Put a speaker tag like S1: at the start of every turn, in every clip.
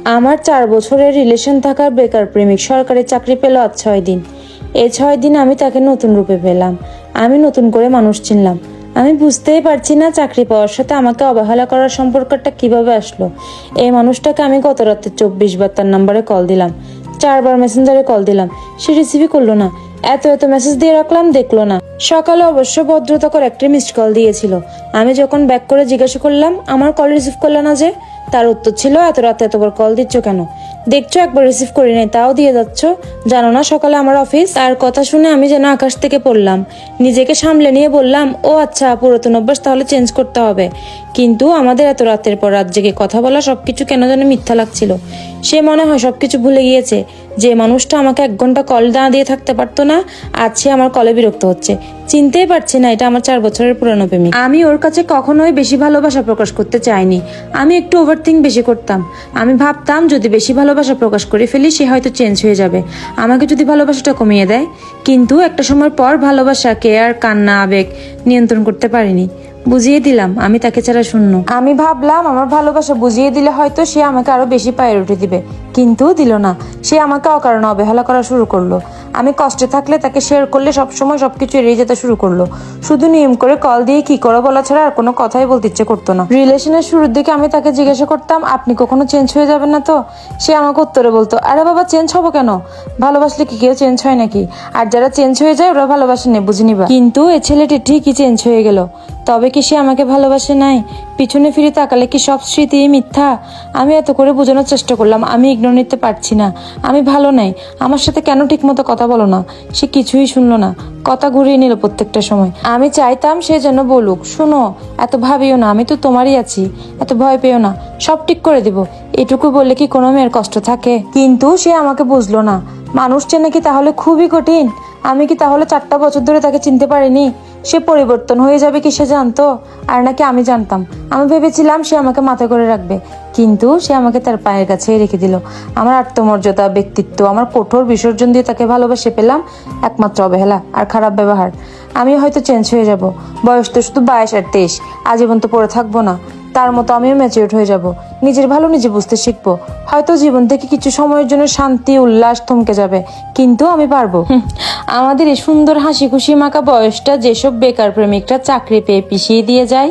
S1: আমার 4 বছরের রিলেশন থাকার বেকার প্রেমিক সরকারি চাকরি পেল আজ 6 দিন। এই 6 দিন আমি তাকে নতুন রূপে পেলাম। আমি নতুন করে মানুষ চিনলাম। আমি বুঝতেই পারছি না চাকরি পাওয়ার সাথে আমাকে অবহেলা করার সম্পর্কটা কিভাবে আসলো। এই মানুষটাকে আমি গত রাতে 24 বার তার নাম্বারে কল দিলাম, 4 বার মেসেঞ্জারে কল দিলাম, সে রিসিভই করলো না। এত মেসেজ দিয়ে রাখলাম, দেখলো না। সকালে অবশ্য ভদ্রতা করে একটা মিসড কল দিয়েছিল। আমি যখন ব্যাক করে জিজ্ঞাসা করলাম আমার কল রিসিভ করলো না যে, তার উত্তর ছিল এত রাতে এতবার কল দিচ্ছ কেন? দেখছো একবার রিসিভ করি নাই তাও দিয়ে যাচ্ছ, জানো না সকালে আমার অফিস? তার কথা শুনে আমি যেন আকাশ থেকে পড়লাম। নিজেকে সামলে নিয়ে বললাম, ও আচ্ছা, পুরাতন অভ্যাস তাহলে চেঞ্জ করতে হবে। কিন্তু আমাদের এত রাতের পর রাত জেগে কথা বলা সবকিছু কেন যেন মিথ্যা লাগছিল। সে মনে হয় সবকিছু ভুলে গিয়েছে। যে মানুষটা আমাকে 1 ঘন্টা কল না দিয়ে থাকতে পারতো না, আজ সে আমার কলে বিরক্ত হচ্ছে। চিনতেই পারছি না এটা আমার 4 বছরের পুরানো প্রেমিক। আমি ওর কাছে কখনোই বেশি ভালোবাসা প্রকাশ করতে চাইনি। আমি একটু ওভারথিঙ্ক বেশি করতাম। আমি ভাবতাম যদি বেশি ভালোবাসা প্রকাশ করে ফেলি সে হয়তো চেঞ্জ হয়ে যাবে, আমাকে যদি ভালোবাসাটা কমিয়ে দেয়। কিন্তু একটা সময় পর ভালোবাসা, কেয়ার, কান্না, আবেগ নিয়ন্ত্রণ করতে পারিনি। বুঝিয়ে দিলাম আমি তাকে ছাড়া শূন্য। আমি ভাবলাম আমার ভালোবাসা বুঝিয়ে দিলে হয়তো সে আমাকে আরো বেশি প্রায়োরিটি দিবে, কিন্তু দিল না। সে আমাকে অকারণে অবহেলা করা শুরু করলো। আমি কষ্টে থাকলে তাকে শেয়ার করলে সবসময় সবকিছু এড়িয়ে যেতে শুরু করলো। শুধু নিয়ম করে কল দিয়ে কি করো বলা ছাড়া আর কোনো কথাই বলতে ইচ্ছে করতো না। রিলেশনের শুরুর দিকে আমি তাকে জিজ্ঞাসা করতাম, আপনি কখনো চেঞ্জ হয়ে যাবেন না তো? সে আমাকে উত্তরে বলতো, আরে বাবা, চেঞ্জ হবো কেন? ভালোবাসলে কি কেউ চেঞ্জ হয় নাকি? আর যারা চেঞ্জ হয়ে যায় ওরা ভালোবাসে নেই, বুঝে নিবা। কিন্তু এই ছেলেটি ঠিকই চেঞ্জ হয়ে গেল। তবে কি সে আমাকে ভালোবাসে নাই? পিছনে ফিরে তাকালে কি সব স্মৃতি মিথ্যা? আমি এত করে বোঝানোর চেষ্টা করলাম, আমি ইগনোর নিতে পারছি না, আমি ভালো নাই, আমার সাথে কেন ঠিক মতো কথা বলো না? সে কিছুই শুনলো না, কথা ঘুরিয়ে নিল প্রত্যেকটা সময়। আমি চাইতাম সে যেন বলুক, শোনো, এত ভাবিও না, আমি তো তোমারই আছি, এত ভয় পেও না, সব ঠিক করে দিব। এটুকু বললে কি কোনো মেয়ের কষ্ট থাকে? কিন্তু সে আমাকে বুঝলো না। মানুষ চেনা কি তাহলে খুবই কঠিন? আমি কি তাহলে 4টা বছর ধরে তাকে চিনতে পারিনি? সে পরিবর্তন হয়ে যাবে কি সে জানতো? আর নাকি আমি জানতাম? আমি ভেবেছিলাম সে আমাকে মাথা করে রাখবে, কিন্তু সে আমাকে তার পায়ের কাছেই রেখে দিল। আমার আত্মমর্যাদা, ব্যক্তিত্ব, আমার কঠোর বিসর্জন দিয়ে তাকে ভালোবাসে পেলাম একমাত্র অবহেলা আর খারাপ ব্যবহার। আমি হয়তো চেঞ্জ হয়ে যাব, বয়স তো শুধু 22 আর 23, আজীবন তো পড়ে থাকবো না। তার মতো আমিও ম্যাচিউরড হয়ে যাব, নিজের ভালো নিজে বুঝতে শিখবো। হয়তো জীবন থেকে কিছু সময়ের জন্য শান্তি উল্লাস থমকে যাবে, কিন্তু আমি পারবো। আমাদের এই সুন্দর হাসি খুশি মাখা বয়সটা যেসব বেকার প্রেমিকরা চাকরি পেয়ে পিছিয়ে দিয়ে যায়,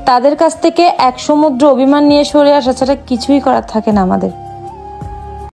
S1: তাদের কাছ থেকে 1 সমুদ্র অভিমান নিয়ে সরে আসা ছাড়া কিছুই করার থাকে না আমাদের।